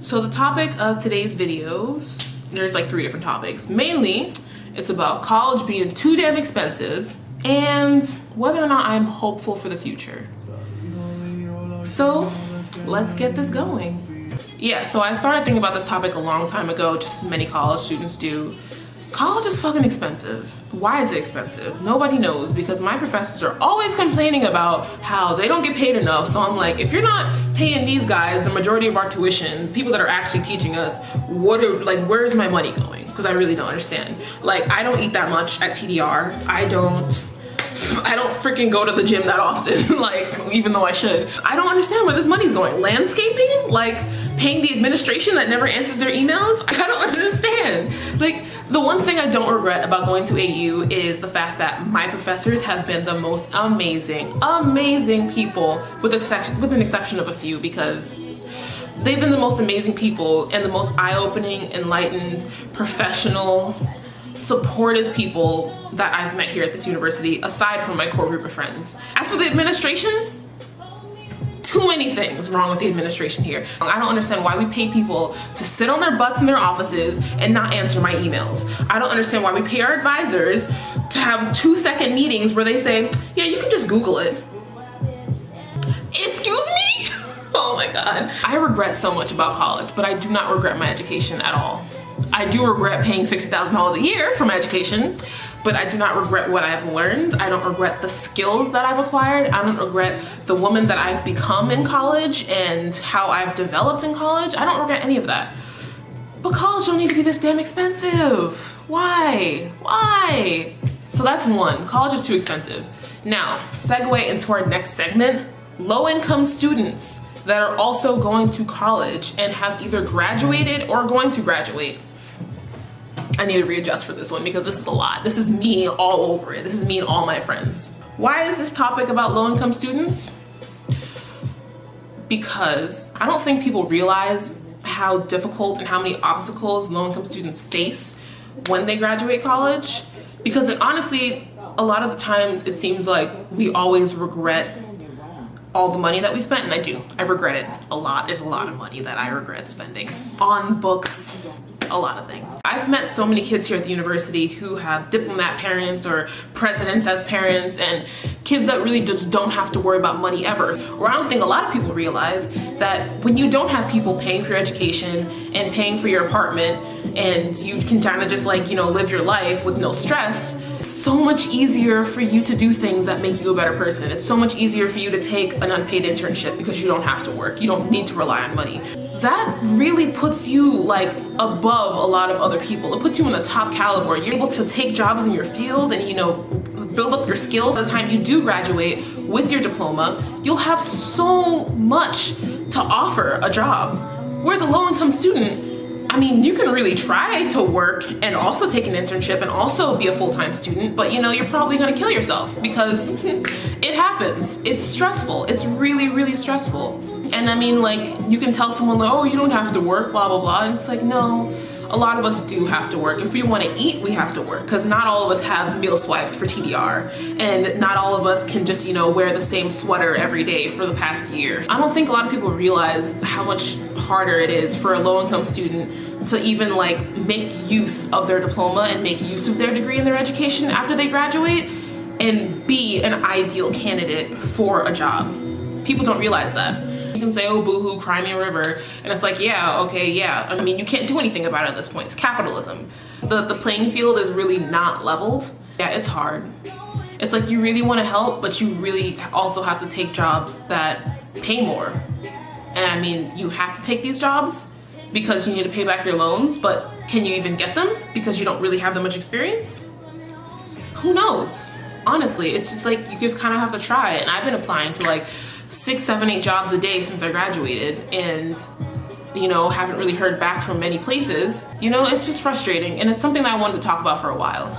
So the topic of today's videos, there's like 3 different topics. Mainly, it's about college being too damn expensive and whether or not I'm hopeful for the future. So let's get this going. Yeah, so I started thinking about this topic a long time ago, just as many college students do. College is fucking expensive. Why is it expensive? Nobody knows, because my professors are always complaining about how they don't get paid enough. So I'm like, if you're not paying these guys the majority of our tuition, people that are actually teaching us, where's my money going? Because I really don't understand. Like, I don't eat that much at TDR. I don't freaking go to the gym that often, like, even though I should. I don't understand where this money's going. Landscaping? Like, paying the administration that never answers their emails? I don't understand. Like, the one thing I don't regret about going to AU is the fact that my professors have been the most amazing people, with an exception of a few, because they've been the most amazing people and the most eye-opening, enlightened, professional, supportive people that I've met here at this university, aside from my core group of friends. As for the administration, too many things wrong with the administration here. I don't understand why we pay people to sit on their butts in their offices and not answer my emails. I don't understand why we pay our advisors to have 2-second meetings where they say, yeah, you can just Google it. Excuse me? Oh my God. I regret so much about college, but I do not regret my education at all. I do regret paying $60,000 a year for my education, but I do not regret what I've learned. I don't regret the skills that I've acquired. I don't regret the woman that I've become in college and how I've developed in college. I don't regret any of that. But college don't need to be this damn expensive. Why? Why? So that's one, college is too expensive. Now, segue into our next segment, low-income students that are also going to college and have either graduated or going to graduate. I need to readjust for this one because this is a lot. This is me all over it. This is me and all my friends. Why is this topic about low-income students? Because I don't think people realize how difficult and how many obstacles low-income students face when they graduate college. Because honestly, a lot of the times it seems like we always regret all the money that we spent, and I do. I regret it a lot. There's a lot of money that I regret spending on books, a lot of things. I've met so many kids here at the university who have diplomat parents or presidents as parents, and kids that really just don't have to worry about money ever. Or I don't think a lot of people realize that when you don't have people paying for your education and paying for your apartment, and you can kind of just like, you know, live your life with no stress, it's so much easier for you to do things that make you a better person. It's so much easier for you to take an unpaid internship because you don't have to work. You don't need to rely on money. That really puts you like above a lot of other people. It puts you in the top caliber. You're able to take jobs in your field and, you know, build up your skills. By the time you do graduate with your diploma, you'll have so much to offer a job. Whereas a low-income student, I mean, you can really try to work and also take an internship and also be a full-time student, but you know, you're probably gonna kill yourself because it happens. It's stressful. It's really, really stressful. And I mean, like, you can tell someone, like, oh, you don't have to work, blah, blah, blah. And it's like, no, a lot of us do have to work. If we want to eat, we have to work, because not all of us have meal swipes for TDR, and not all of us can just, you know, wear the same sweater every day for the past year. I don't think a lot of people realize how much harder it is for a low-income student to even like make use of their diploma and make use of their degree in their education after they graduate and be an ideal candidate for a job. People don't realize that. You can say, oh, boohoo, cry me a river. And it's like, yeah, okay, yeah. I mean, you can't do anything about it at this point. It's capitalism. The playing field is really not leveled. Yeah, it's hard. It's like you really want to help, but you really also have to take jobs that pay more. And I mean, you have to take these jobs because you need to pay back your loans, but can you even get them because you don't really have that much experience? Who knows? Honestly, it's just like, you just kind of have to try it. And I've been applying to like 6, 7, 8 jobs a day since I graduated, and you know, haven't really heard back from many places. You know, it's just frustrating, and it's something that I wanted to talk about for a while.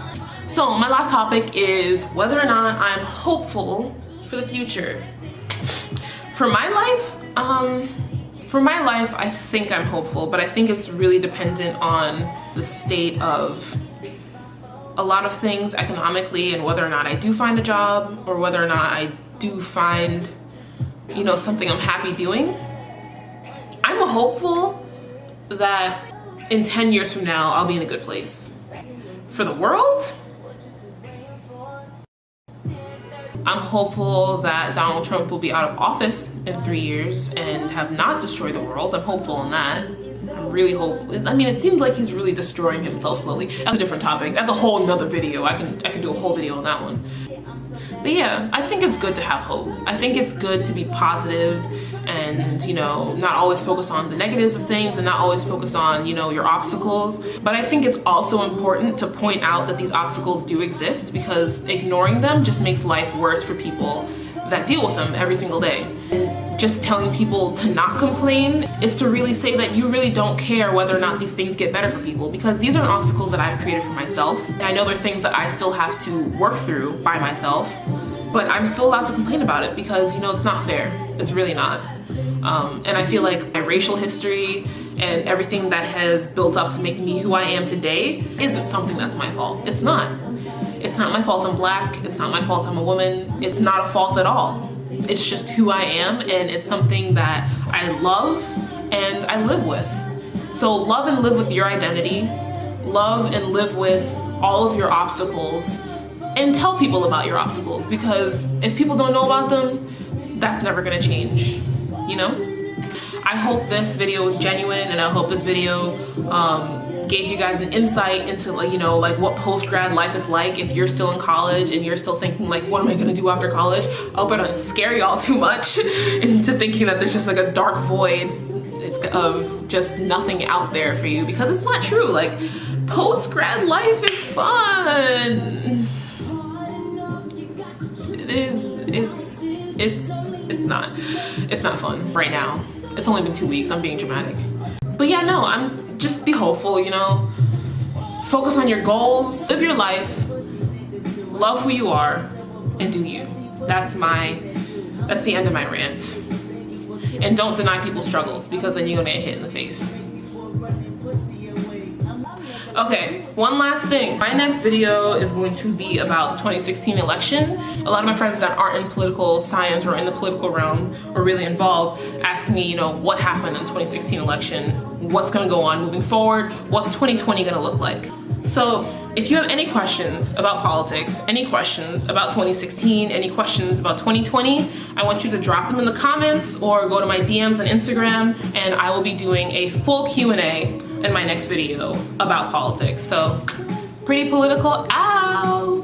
So my last topic is whether or not I'm hopeful for the future. For my life, I think I'm hopeful, but I think it's really dependent on the state of a lot of things economically, and whether or not I do find a job, or whether or not I do find, you know, something I'm happy doing. I'm hopeful that in 10 years from now, I'll be in a good place. For the world, I'm hopeful that Donald Trump will be out of office in 3 years and have not destroyed the world. I'm hopeful on that. I'm really hopeful. I mean, it seems like he's really destroying himself slowly. That's a different topic. That's a whole nother video. I can do a whole video on that one. But yeah, I think it's good to have hope. I think it's good to be positive and, you know, not always focus on the negatives of things and not always focus on, you know, your obstacles. But I think it's also important to point out that these obstacles do exist, because ignoring them just makes life worse for people that deal with them every single day. Just telling people to not complain is to really say that you really don't care whether or not these things get better for people, because these are obstacles that I've created for myself. And I know they're things that I still have to work through by myself, but I'm still allowed to complain about it because, you know, it's not fair. It's really not. And I feel like my racial history and everything that has built up to make me who I am today isn't something that's my fault. It's not. It's not my fault I'm black. It's not my fault I'm a woman. It's not a fault at all. It's just who I am, and it's something that I love and I live with. So love and live with your identity. Love and live with all of your obstacles, and tell people about your obstacles, because if people don't know about them, that's never gonna change, you know? I hope this video was genuine, and I hope this video gave you guys an insight into, like, you know, like what post-grad life is like if you're still in college and you're still thinking like, what am I gonna do after college? I hope I don't scare y'all too much into thinking that there's just like a dark void of just nothing out there for you, because it's not true. Like, post-grad life is fun. It is. It's not fun right now. It's only been 2 weeks. I'm being dramatic. But yeah, no, just be hopeful, you know? Focus on your goals, live your life, love who you are, and do you. That's the end of my rant. And don't deny people's struggles, because then you're gonna get hit in the face. Okay, one last thing. My next video is going to be about the 2016 election. A lot of my friends that aren't in political science or in the political realm or really involved ask me, you know, what happened in the 2016 election? What's gonna go on moving forward? What's 2020 gonna look like? So if you have any questions about politics, any questions about 2016, any questions about 2020, I want you to drop them in the comments or go to my DMs on Instagram, and I will be doing a full Q&A in my next video about politics. So, pretty political out.